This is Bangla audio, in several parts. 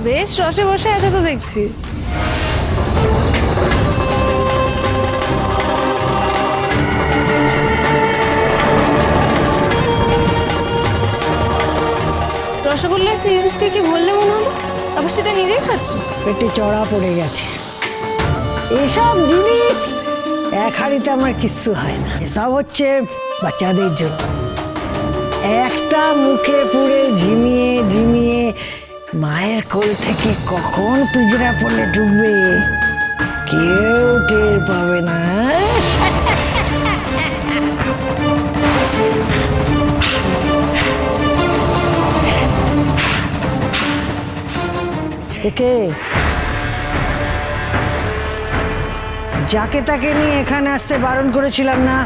বেশ রসে বসে আছে তো দেখছি। রসগোল্লা সিরিজ থেকে বললে মনে হলো, আবার সেটা নিজেই খাচ্ছ। পেটে চড়া পড়ে গেছে। এসব জিনিস এক হাঁড়িতে আমার কিচ্ছু হয় না, এসব হচ্ছে বাচ্চাদের জন্য। একটা মুখে পুরে ঝিমিয়ে ঝিমিয়ে মায়ের কোল থেকে কখন পিঁজরা পড়লে ঢুকবে কেউ টের পাবে না। একে যাকে তাকে নিয়ে এখানে আসতে বারণ করেছিলাম না?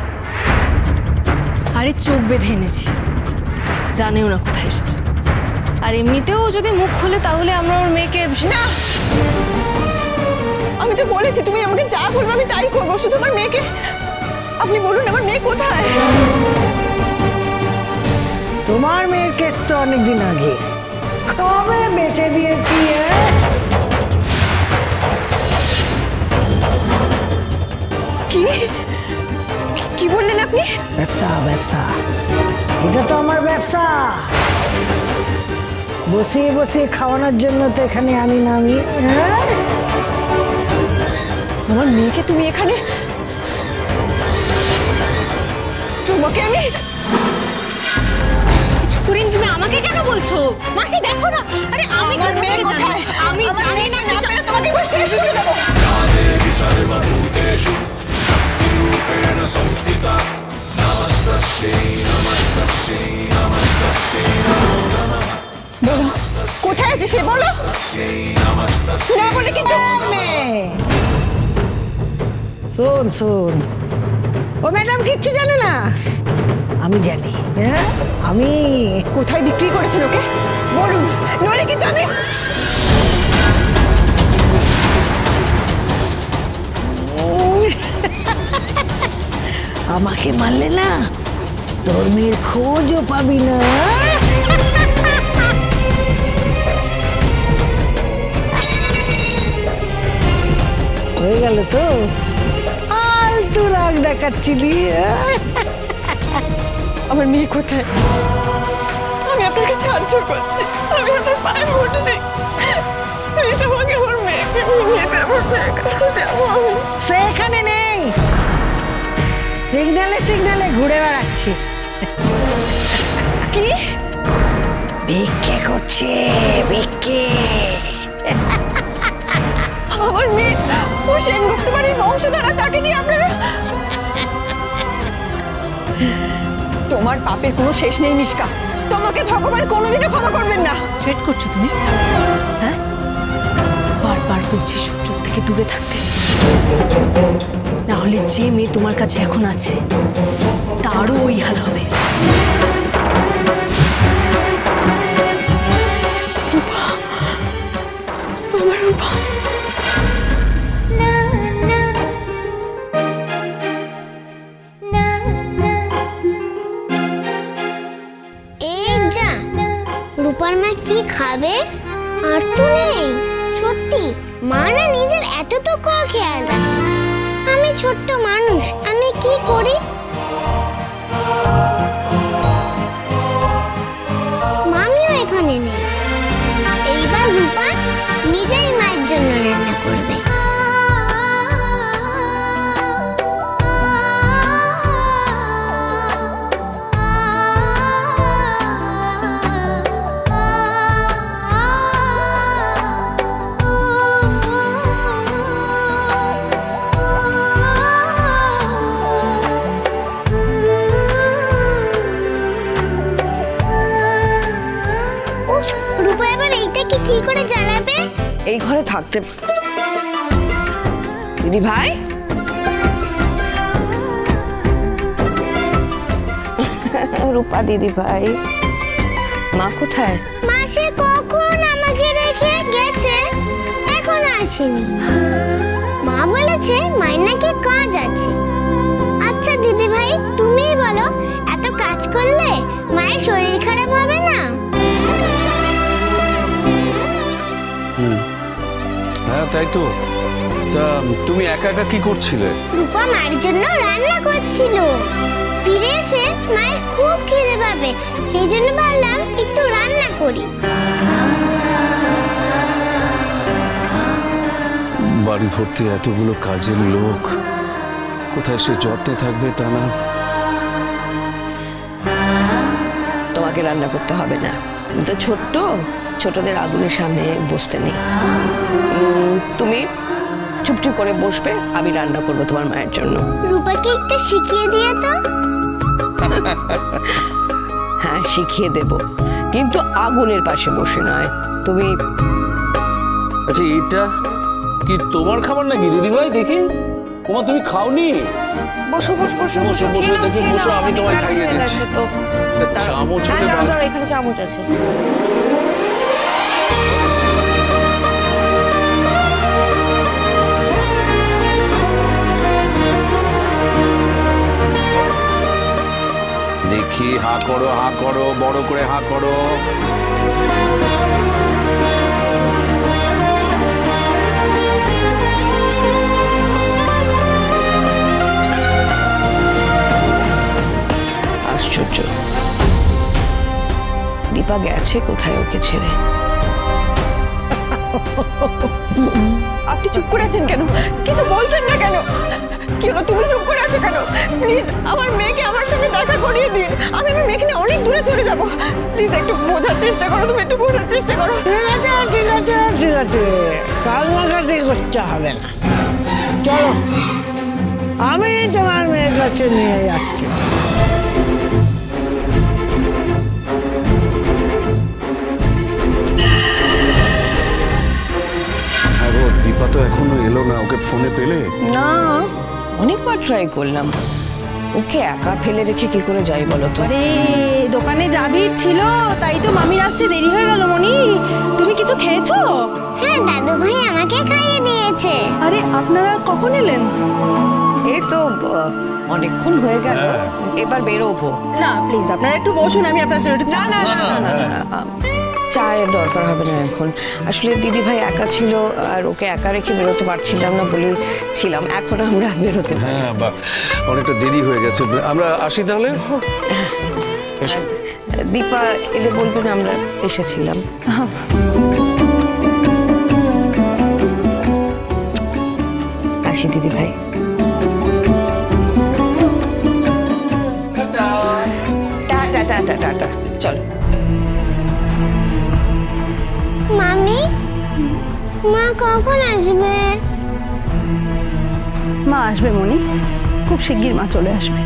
আরে চোখ বেঁধে এনেছি, জানেও না কোথায় এসেছে। আর এমনিতেও যদি মুখ খোলে তাহলে আমরা ওর মেয়েকে না। আমি তো বলেছি তুমি আমাকে যা বলবে আমি তাই করবো, শুধু আমার মেয়েকে আপনি বলুন আমার মেয়ে কোথায়। তোমার মেয়ের কেস তো অনেকদিন আগে, কবে বেঁচে দিয়েছি। কি কি বললেন আপনি? ব্যবসা ব্যবসা, এটা তো আমার ব্যবসা। বসিয়ে বসিয়ে খাওয়ানোর জন্য তো এখানে আনি না আমি। আমার মেয়েকে তুমি এখানে, তোমাকে আমি কিছু করিনি। তুমি আমাকে কেন বলছো? মাসি দেখো না। আরে আমি আমার মেয়ে কোথায়? আমি জানি না। তোমাকে এবার শেষ করে দেবো। বলো কোথায় আছে সে, বলো না বলে কিন্তু। শোন শোন, ও ম্যাডাম কিচ্ছু জানে না, আমি জানি। হ্যাঁ আমি কোথায় বিক্রি করেছেন ওকে বলুন, নইলে কিন্তু আমি। আমাকে মারলে না তোর মেয়ের খোঁজও পাবি না। হয়ে গেল তো, আলতু রাগ দেখাচ্ছিলি। আমার মেয়ে কোথায়? আমি আপনার কাছে হাত জোড় করছি, আমি আপনার পায়ে পড়ছি, প্লিজ আমাকে আমার মেয়েকে নিয়ে যাবো, মেয়ের কাছে যাবো আমি। সে এখানে নেই, সিগনালে সিগনালে ঘুরে বেড়াচ্ছি। কি ভিক্ষে করছে, ভিক্ষে। আমার মেয়ে, ও সেনগুপ্ত বাড়ির বংশধারা, তাকে দিয়ে আপনারা। তোমার পাপের কোনো শেষ নেই মিশকা, তোমাকে ভগবান কোনোদিনও ক্ষমা করবেন না। থ্রেট করছো তুমি? হ্যাঁ, বারবার বলছি সূর্য থেকে দূরে থাকতে, না হলে যে মেয়ে তোমার কাছে এখন আছে তারও ওই হাল হবে। রূপা, আমার রূপা। রূপার মা কি খাবে? আর তো নেই। সত্যি মা না নিজের এতটুকু খেয়াল রাখে। আমি ছোট্ট মানুষ, আমি কি করি? মামিও এখানে নেই। এইবার রূপা নিজেই মায়ের জন্য রান্না করবে। রূপা এবার এইটাকে কি করে জ্বালাবে? এই ঘরে থাকতে। দিদি ভাই, রূপা দিদি ভাই, মা কোথায়? মা সে কখন আমাকে রেখে গেছে, এখন আসেনি। মা বলেছে মায়ের নাকি কাজ আছে। আচ্ছা দিদি ভাই, তুমিই বলো, এত কাজ করলে মায়ের শরীর খারাপ হবে না? তাই তো? তা তুমি একা একা কি করছিলে? রূপা মায়ের জন্য রান্না করছিল। ফিরে এসে মায়ের খুব খিদে পাবে, সেই জন্য ভাবলাম একটু রান্না করি। বাড়ি ভর্তি এতগুলো কাজের লোক, কোথায় সে যত্নে থাকবে তা না। তোমাকে রান্না করতে হবে না, তুমি তো ছোট্ট, ছোটদের আগুনের সামনে বসতে নেই। তুমি চুপটি করে বসবে, আমি রান্না করবো তোমার মায়ের জন্য। রূপাকে একটু শিখিয়ে দিয়ে তো। হ্যাঁ, শিখিয়ে দেব, কিন্তু আগুনের পাশে বসে নয়। তুমি আচ্ছা, এটা কি তোমার খাবার নাকি দিদিভাই? দেখি ওমা, তুমি খাওনি? বসো বসো বসো বসো বসো, দেখি বসো, আমি তোমায় খাইয়ে দিচ্ছি। চামচ হলে ভালো। এখানে চামচ আছে। দেখি, হা করো, হা করো, বড় করে হা করো। আশ্চর্য, দীপা গেছে কোথায় ওকে ছেড়ে? আপনি চুপ করে আছেন কেন? কিছু বলছেন না কেন? কি হলো, তুমি চুপ করে আছো কেন? প্লিজ আমার মেয়েকে আমার সঙ্গে দেখা করিয়ে দিন। আমি আমার মেয়েকে নিয়ে অনেক দূরে চলে যাব। প্লিজ একটু বোঝার চেষ্টা করো, তুমি একটু বোঝার চেষ্টা করো। ঠিক আছে ঠিক আছে ঠিক আছে, কান্নাকাটি করতে হবে না। চলো, আমি তোমার মেয়ের কাছে নিয়ে যাচ্ছি। হ্যাঁ গো, দীপা তো এখনো এলো না, ওকে ফোনে পেলে? না, অনেকবার ট্রাই করলাম, ওকে একা ফেলে রেখে কি করে যাই বলো তো? আরে দোকানে যা ভিড় ছিল, তাই তো মামির আসতে দেরি হয়ে গেল। মনি, তুমি কিছু খেয়েছো? হ্যাঁ, দাদু ভাই আমাকে খাইয়ে দিয়েছে। আরে আপনারা কখন এলেন? এই তো অনেকক্ষণ হয়ে গেল, এবার বেরোবো। না প্লিজ আপনারা একটু বসুন, আমি আপনার জন্য একটু চা। না না না না না, চায়ের দরকার হবে না এখন। আসলে দিদি ভাই একা ছিল, আর ওকে একা রেখে বেরোতে পারছিলাম না বলেই ছিলাম। এখন আমরা বেরোতে পারি। হ্যাঁ, বা অনেকটা দেরি হয়ে গেছে, আমরা আসি তাহলে। এসো। দীপা এলে বলবেন আমরা এসেছিলাম। আসি দিদি ভাই। টাটা টাটা টাটা, চলো। মামি, মা কখন আসবে? মা আসবে মনি, খুব শিগগির মা চলে আসবে।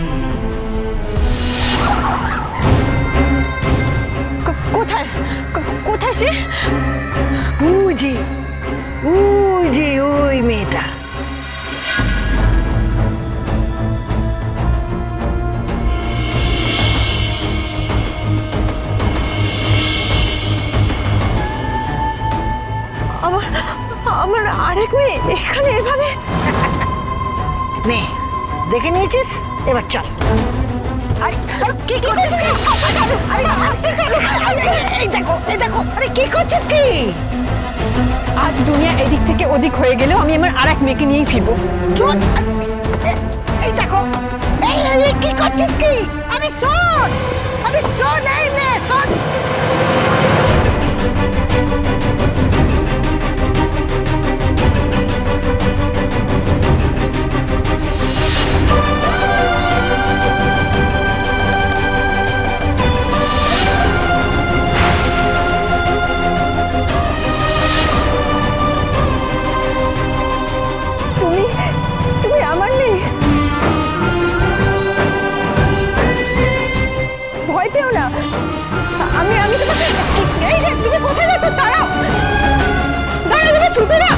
কোথায় কোথায় সে? ওই যে ওই যে ওই মেয়েটা। আমার আরেক মেয়ে এখানে এভাবে? নে, দেখে নিয়েছিস, এবার চল। কি করছিস? এই দেখো এই দেখো, আরে কি করছিস কি? আজ দুনিয়া এদিক থেকে ওদিক হয়ে গেলেও আমি আমার আরেক মেয়েকে নিয়েই ফিরবো। চল, এই দেখো, এই কি করছিস কি? আমি শোন, এই মেয়ে শোন। তুমি আমার মেয়ে? ভয় পেও না, আমি তোমাকে। এই যে তুমি কোথায় যাচ্ছ? দাঁড়াও দাঁড়াও, তুমি ছুটে না।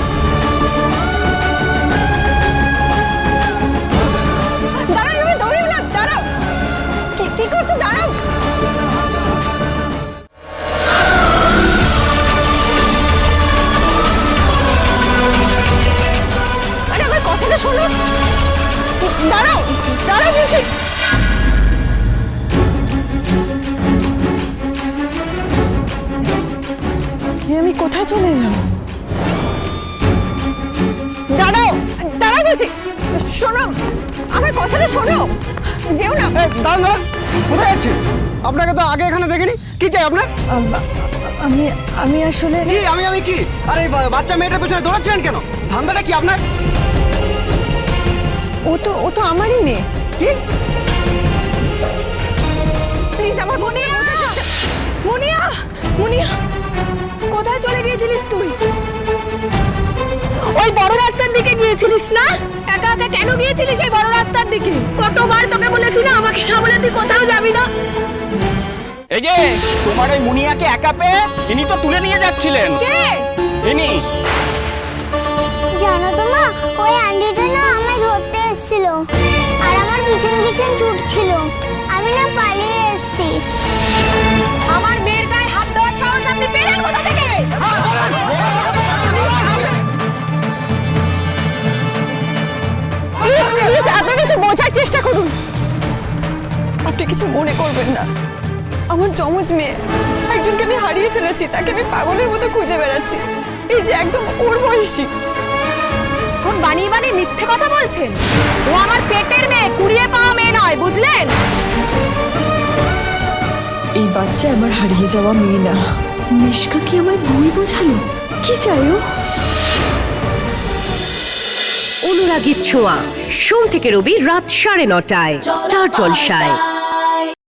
দাঁড়াও, তুমি দৌড়িও না, দাঁড়াও। কি করছো? দাঁড়াও। আরে আমার কথাটা শোনো, দাঁড়াও দাঁড়াও বলছি। আমি কোথায় চলে এলাম? দাঁড়াও দাঁড়াও বলছি, শোনো আমার কথাটা শোনো, যেও না। দাঁড়ান দাঁড়ান, কোথায় যাচ্ছেন? আপনাকে তো আগে এখানে দেখিনি। কি চাই আপনার? আমি আসলে কি আমি কি? আরে এই বাচ্চা মেয়েটার পেছনে দৌড়াচ্ছেন কেন? ধান্দাটা কি আপনার? ও তো আমারই মেয়ে। কি? প্লিজ আমার মুনিয়া, মুনিয়া, কোথায় চলে গিয়েছিলিস তুই? ওই বড় রাস্তার দিকে গিয়েছিলিস না? একা একা কেন গিয়েছিলিস ওই বড় রাস্তার দিকে? কতবার তোকে বলেছি না আমাকে না বলে তুই কোথাও যাবি না? এই যে তোমার ওই মুনিয়াকে একা পেয়ে ইনি তো তুলে নিয়ে যাচ্ছিলেন। কে? ইনি জানো তো মা, ওই আন্টিটা না আমায় ধরতে এসেছিল আর আমার পিছন পিছন ছুটছিল। আমি না পালিয়ে এসেছি। আমার মেয়ের গায়ে হাত দেওয়ার সাহস আপনি পেলেন কোথা থেকে? প্লিজ আপনারা একটু বোঝার চেষ্টা করুন। আপনি কিছু মনে করবেন না, আমার যমজ মেয়ে একজনকে আমি হারিয়ে ফেলেছি, তাকে আমি পাগলের মতো খুঁজে বেড়াচ্ছি। এই যে একদম ওর বয়সী। এখন বানিয়ে বানিয়ে মিথ্যে কথা বলছেন। ও আমার পেটের মেয়ে, কুড়িয়ে পাওয়া মেয়ে নয়, বুঝলেন? এই বাচ্চা আমার হারিয়ে যাওয়া মেয়ে না। মিশকা কি আমায় ভুল বোঝালো? কি চাই ও? অনুরাগীর ছোঁয়া, সোম থেকে রবি রাত 9:30টায় স্টার জলসায়।